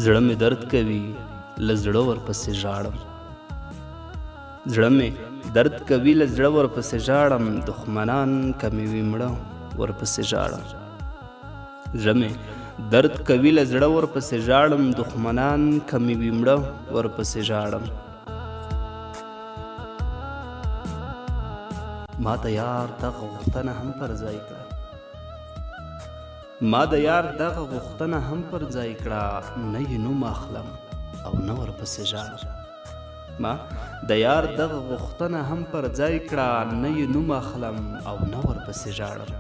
زړه مې درد کوي له زړه ورپسې ژاړم. زړه مې درد کوي له زړه ورپسې ژاړم. دښمنان که مې وي مړه ورپسې ژاړم. زړه مې درد کوي له زړه ورپسې ژاړم. دښمنان که مې وي مړه ورپسې ژاړم. ما د یار دغه غوښتنه هم پر ځای کړه. ما د یار دغه غوښتنه هم پر ځای کړه. نه یې نوم اخلم او نه ورپسې ژاړم. ما د یار دغه غوښتنه هم پر ځای کړه. نه یې نوم اخلم او نه ورپسې ژاړم.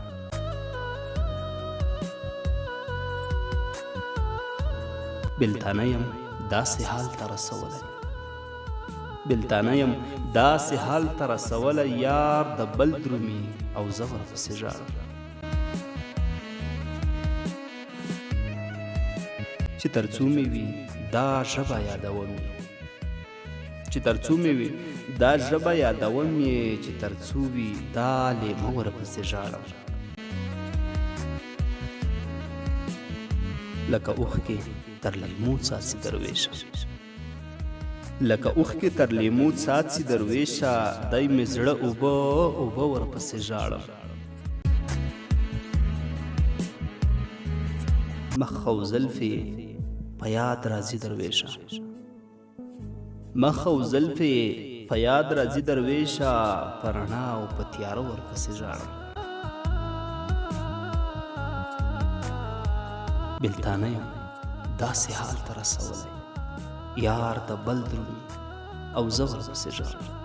بېلتانه یم داسې حال ته رسولی. بېلتانه یم داسې حال ته رسولی. یار د بل درومي او زه ورپسې ژاړم. چې تر څو مې وي دا ژبه یادوم یې. چې تر څو مې وي دا ژبه یادوم یې. چې تر څو وي دا لیمه ورپسې ژاړم. لکه اوښکې تر لیمو څاڅي درویشه. لکه اوښکې تر لیمو څاڅي درویشه. دی مې زړه اوبه اوبه ورپسې ژاړم. مخ او زلفې په یاد راځي درویشه. مخ او زلفې په یاد راځي درویشه. په رڼا او په تیاره ورپسې ژاړم. بېلتانه یم داسې حال ته رسولی. یار د بل درومي او زه ورپسې ژاړم.